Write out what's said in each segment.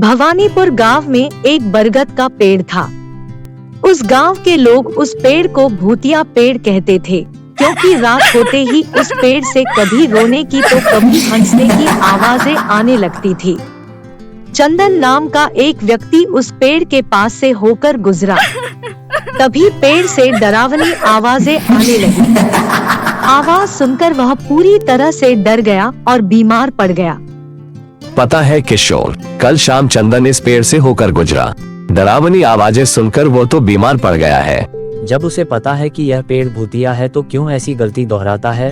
भवानीपुर गांव में एक बरगद का पेड़ था। उस गांव के लोग उस पेड़ को भूतिया पेड़ कहते थे, क्योंकि रात होते ही उस पेड़ से कभी रोने की तो कभी हंसने की आवाजें आने लगती थी। चंदन नाम का एक व्यक्ति उस पेड़ के पास से होकर गुजरा। तभी पेड़ से डरावनी आवाजें आने लगी। आवाज सुनकर वह पूरी तरह से डर गया और बीमार पड़ गया। पता है किशोर, कल शाम चंदन इस पेड़ से होकर गुजरा। डरावनी आवाजें सुनकर वो तो बीमार पड़ गया है। जब उसे पता है कि यह पेड़ भूतिया है तो क्यों ऐसी गलती दोहराता है?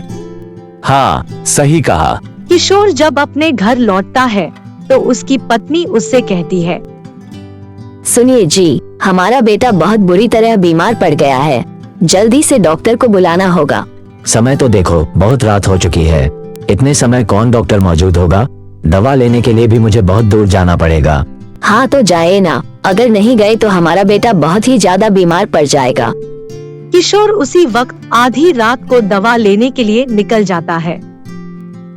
हाँ, सही कहा। किशोर जब अपने घर लौटता है तो उसकी पत्नी उससे कहती है, सुनिए जी, हमारा बेटा बहुत बुरी तरह बीमार पड़ गया है, जल्दी से डॉक्टर को बुलाना होगा। समय तो देखो, बहुत रात हो चुकी है। इतने समय कौन डॉक्टर मौजूद होगा? दवा लेने के लिए भी मुझे बहुत दूर जाना पड़ेगा। हाँ तो जाए ना, अगर नहीं गए तो हमारा बेटा बहुत ही ज्यादा बीमार पड़ जाएगा। किशोर उसी वक्त आधी रात को दवा लेने के लिए निकल जाता है।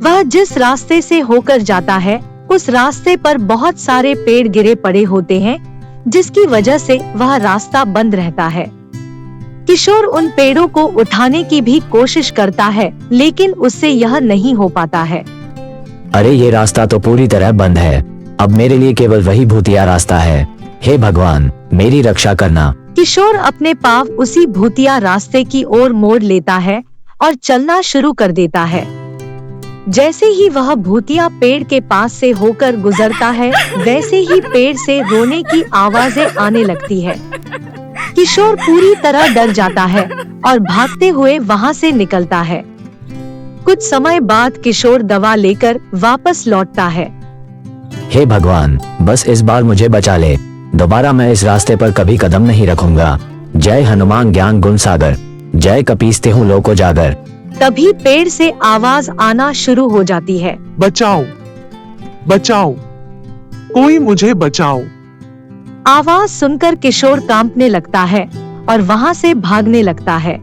वह जिस रास्ते से होकर जाता है उस रास्ते पर बहुत सारे पेड़ गिरे पड़े होते हैं, जिसकी वजह से वह रास्ता बंद रहता है। किशोर उन पेड़ों को उठाने की भी कोशिश करता है, लेकिन उससे यह नहीं हो पाता है। अरे ये रास्ता तो पूरी तरह बंद है। अब मेरे लिए केवल वही भूतिया रास्ता है। हे भगवान, मेरी रक्षा करना। किशोर अपने पाँव उसी भूतिया रास्ते की ओर मोड़ लेता है और चलना शुरू कर देता है। जैसे ही वह भूतिया पेड़ के पास से होकर गुजरता है, वैसे ही पेड़ से रोने की आवाजें आने लगती है। किशोर पूरी तरह डर जाता है और भागते हुए वहां से निकलता है। कुछ समय बाद किशोर दवा लेकर वापस लौटता है। हे भगवान, बस इस बार मुझे बचा ले। दोबारा मैं इस रास्ते पर कभी कदम नहीं रखूंगा। जय हनुमान ज्ञान गुण सागर, जय कपीसते हूँ लोको जागर। तभी पेड़ से आवाज आना शुरू हो जाती है, बचाओ, बचाओ, कोई मुझे बचाओ। आवाज सुनकर किशोर कांपने लगता है और वहां से भागने लगता है।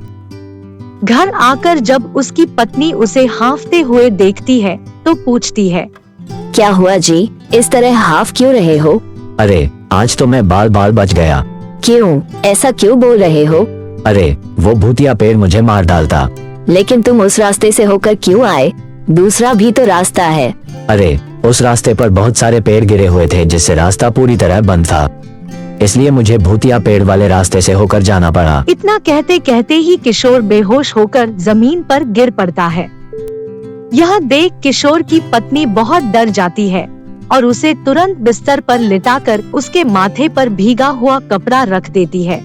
घर आकर जब उसकी पत्नी उसे हांफते हुए देखती है तो पूछती है, क्या हुआ जी, इस तरह हाफ क्यों रहे हो? अरे आज तो मैं बाल बाल बच गया। क्यों, ऐसा क्यों बोल रहे हो? अरे वो भूतिया पेड़ मुझे मार डालता। लेकिन तुम उस रास्ते से होकर क्यों आए? दूसरा भी तो रास्ता है। अरे उस रास्ते पर बहुत सारे पेड़ गिरे हुए थे, जिससे रास्ता पूरी तरह बंद था, इसलिए मुझे भूतिया पेड़ वाले रास्ते से होकर जाना पड़ा। इतना कहते कहते ही किशोर बेहोश होकर जमीन पर गिर पड़ता है। यह देख किशोर की पत्नी बहुत डर जाती है और उसे तुरंत बिस्तर पर लिटाकर उसके माथे पर भीगा हुआ कपड़ा रख देती है।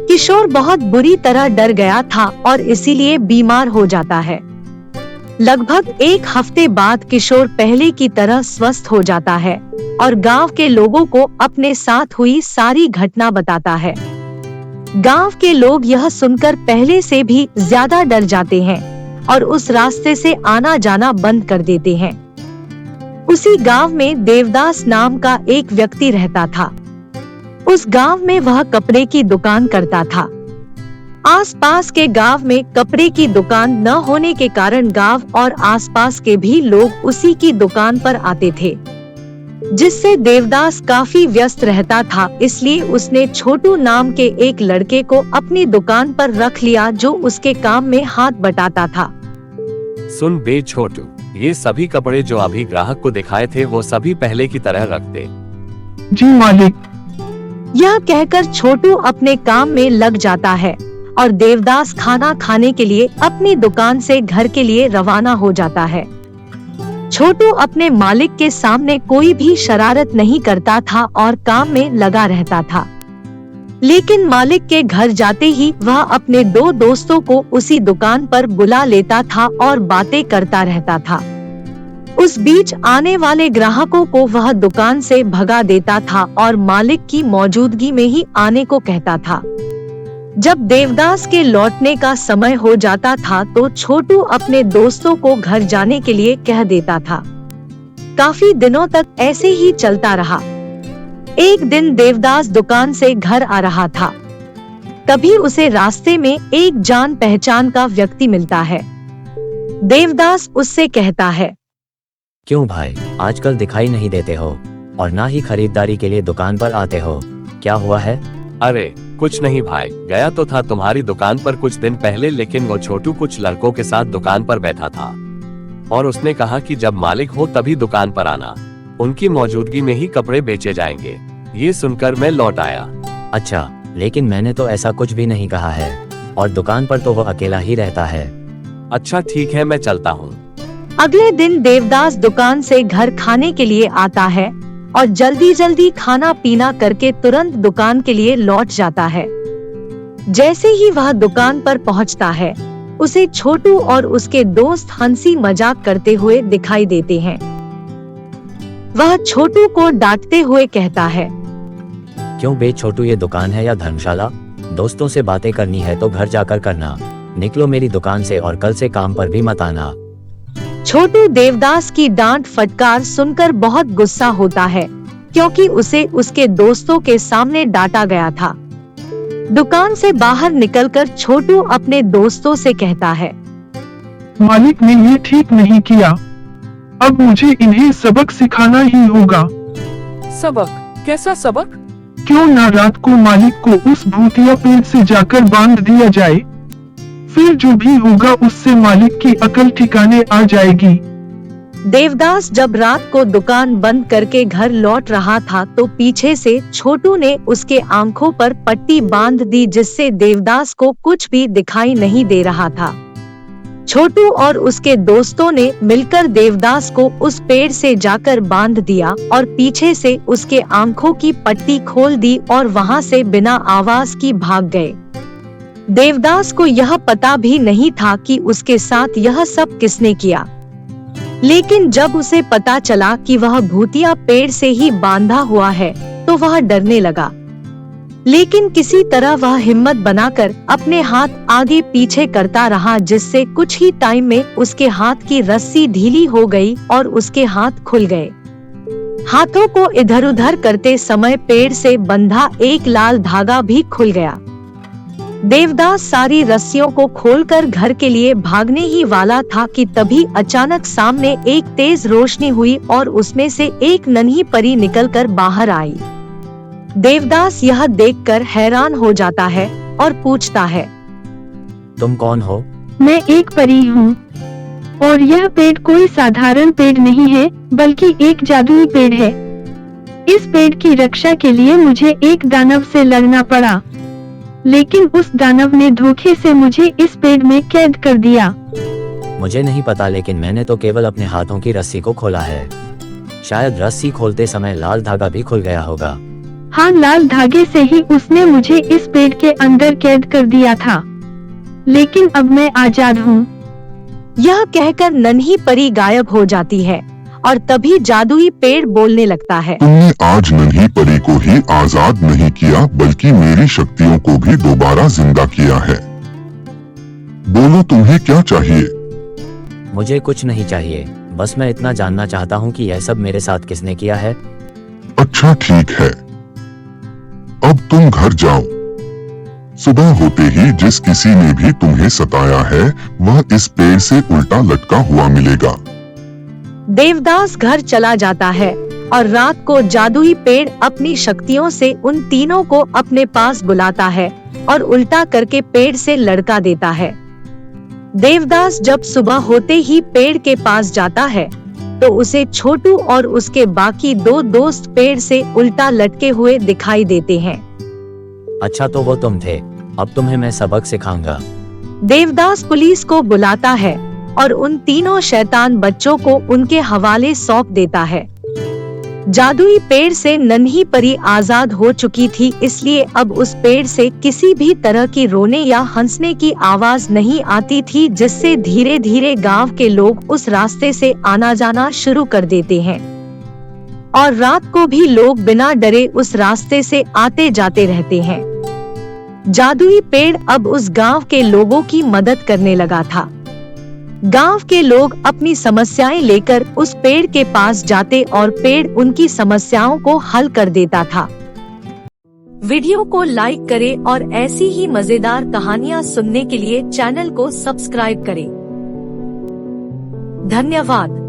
किशोर बहुत बुरी तरह डर गया था और इसीलिए बीमार हो जाता है। लगभग एक हफ्ते बाद किशोर पहले की तरह स्वस्थ हो जाता है और गांव के लोगों को अपने साथ हुई सारी घटना बताता है। गांव के लोग यह सुनकर पहले से भी ज्यादा डर जाते हैं और उस रास्ते से आना जाना बंद कर देते हैं। उसी गांव में देवदास नाम का एक व्यक्ति रहता था। उस गांव में वह कपड़े की दुकान करता था। आसपास के गांव में कपड़े की दुकान न होने के कारण गांव और आसपास के भी लोग उसी की दुकान पर आते थे, जिससे देवदास काफी व्यस्त रहता था। इसलिए उसने छोटू नाम के एक लड़के को अपनी दुकान पर रख लिया, जो उसके काम में हाथ बटाता था। सुन बे छोटू, ये सभी कपड़े जो अभी ग्राहक को दिखाए थे वो सभी पहले की तरह रख दे। जी मालिक। यह कहकर छोटू अपने काम में लग जाता है और देवदास खाना खाने के लिए अपनी दुकान से घर के लिए रवाना हो जाता है। छोटू अपने मालिक के सामने कोई भी शरारत नहीं करता था और काम में लगा रहता था। लेकिन मालिक के घर जाते ही वह अपने दो दोस्तों को उसी दुकान पर बुला लेता था और बातें करता रहता था। उस बीच आने वाले ग्राहकों को वह दुकान से भगा देता था और मालिक की मौजूदगी में ही आने को कहता था। जब देवदास के लौटने का समय हो जाता था तो छोटू अपने दोस्तों को घर जाने के लिए कह देता था। काफी दिनों तक ऐसे ही चलता रहा। एक दिन देवदास दुकान से घर आ रहा था, तभी उसे रास्ते में एक जान पहचान का व्यक्ति मिलता है। देवदास उससे कहता है, क्यों भाई, आजकल दिखाई नहीं देते हो? और ना ही खरीदारी के लिए दुकान पर आते हो। क्या हुआ है? अरे कुछ नहीं भाई, गया तो था तुम्हारी दुकान पर कुछ दिन पहले, लेकिन वो छोटू कुछ लड़कों के साथ दुकान पर बैठा था और उसने कहा कि जब मालिक हो तभी दुकान पर आना, उनकी मौजूदगी में ही कपड़े बेचे जाएंगे। ये सुनकर मैं लौट आया। अच्छा, लेकिन मैंने तो ऐसा कुछ भी नहीं कहा है, और दुकान पर तो वो अकेला ही रहता है। अच्छा ठीक है, मैं चलता हूँ। अगले दिन देवदास दुकान से घर खाने के लिए आता है और जल्दी जल्दी खाना पीना करके तुरंत दुकान के लिए लौट जाता है। जैसे ही वह दुकान पर पहुंचता है, उसे छोटू और उसके दोस्त हंसी मजाक करते हुए दिखाई देते हैं। वह छोटू को डांटते हुए कहता है, क्यों बे छोटू, ये दुकान है या धर्मशाला? दोस्तों से बातें करनी है तो घर जाकर करना, निकलो मेरी दुकान से और कल से काम पर भी मत आना। छोटू देवदास की डांट फटकार सुनकर बहुत गुस्सा होता है, क्योंकि उसे उसके दोस्तों के सामने डांटा गया था। दुकान से बाहर निकलकर छोटू अपने दोस्तों से कहता है, मालिक ने ये ठीक नहीं किया, अब मुझे इन्हें सबक सिखाना ही होगा। सबक? कैसा सबक? क्यों ना रात को मालिक को उस भूतिया पेड़ से जाकर बांध दिया जाए, फिर जो भी होगा उससे मालिक की अकल ठिकाने आ जाएगी। देवदास जब रात को दुकान बंद करके घर लौट रहा था तो पीछे से छोटू ने उसके आंखों पर पट्टी बांध दी, जिससे देवदास को कुछ भी दिखाई नहीं दे रहा था। छोटू और उसके दोस्तों ने मिलकर देवदास को उस पेड़ से जाकर बांध दिया और पीछे से उसके आंखों की पट्टी खोल दी और वहां से बिना आवाज की भाग गए। देवदास को यह पता भी नहीं था कि उसके साथ यह सब किसने किया, लेकिन जब उसे पता चला कि वह भूतिया पेड़ से ही बांधा हुआ है तो वह डरने लगा। लेकिन किसी तरह वह हिम्मत बनाकर अपने हाथ आगे पीछे करता रहा, जिससे कुछ ही टाइम में उसके हाथ की रस्सी ढीली हो गई और उसके हाथ खुल गए। हाथों को इधर उधर करते समय पेड़ से बंधा एक लाल धागा भी खुल गया। देवदास सारी रस्सियों को खोलकर घर के लिए भागने ही वाला था कि तभी अचानक सामने एक तेज रोशनी हुई और उसमें से एक नन्ही परी निकलकर बाहर आई। देवदास यह देखकर हैरान हो जाता है और पूछता है, तुम कौन हो? मैं एक परी हूँ और यह पेड़ कोई साधारण पेड़ नहीं है, बल्कि एक जादुई पेड़ है। इस पेड़ की रक्षा के लिए मुझे एक दानव से लड़ना पड़ा, लेकिन उस दानव ने धोखे से मुझे इस पेड़ में कैद कर दिया। मुझे नहीं पता, लेकिन मैंने तो केवल अपने हाथों की रस्सी को खोला है। शायद रस्सी खोलते समय लाल धागा भी खुल गया होगा। हाँ, लाल धागे से ही उसने मुझे इस पेड़ के अंदर कैद कर दिया था, लेकिन अब मैं आजाद हूँ। यह कहकर नन्ही परी गायब हो जाती है और तभी जादुई पेड़ बोलने लगता है, तुमने आज नन्ही परी को ही आजाद नहीं किया, बल्कि मेरी शक्तियों को भी दोबारा जिंदा किया है। बोलो तुम्हें क्या चाहिए? मुझे कुछ नहीं चाहिए, बस मैं इतना जानना चाहता हूँ कि यह सब मेरे साथ किसने किया है। अच्छा ठीक है, अब तुम घर जाओ। सुबह होते ही जिस किसी ने भी तुम्हें सताया है वह इस पेड़ से उल्टा लटका हुआ मिलेगा। देवदास घर चला जाता है और रात को जादुई पेड़ अपनी शक्तियों से उन तीनों को अपने पास बुलाता है और उल्टा करके पेड़ से लड़का देता है। देवदास जब सुबह होते ही पेड़ के पास जाता है तो उसे छोटू और उसके बाकी दो दोस्त पेड़ से उल्टा लटके हुए दिखाई देते हैं। अच्छा, तो वो तुम थे, अब तुम्हें मैं सबक सिखाऊंगा। देवदास पुलिस को बुलाता है और उन तीनों शैतान बच्चों को उनके हवाले सौंप देता है। जादुई पेड़ से नन्ही परी आजाद हो चुकी थी, इसलिए अब उस पेड़ से किसी भी तरह की रोने या हंसने की आवाज नहीं आती थी, जिससे धीरे धीरे गांव के लोग उस रास्ते से आना जाना शुरू कर देते हैं और रात को भी लोग बिना डरे उस रास्ते से आते जाते रहते हैं। जादुई पेड़ अब उस गांव के लोगों की मदद करने लगा था। गांव के लोग अपनी समस्याएं लेकर उस पेड़ के पास जाते और पेड़ उनकी समस्याओं को हल कर देता था। वीडियो को लाइक करें और ऐसी ही मजेदार कहानियां सुनने के लिए चैनल को सब्सक्राइब करें। धन्यवाद।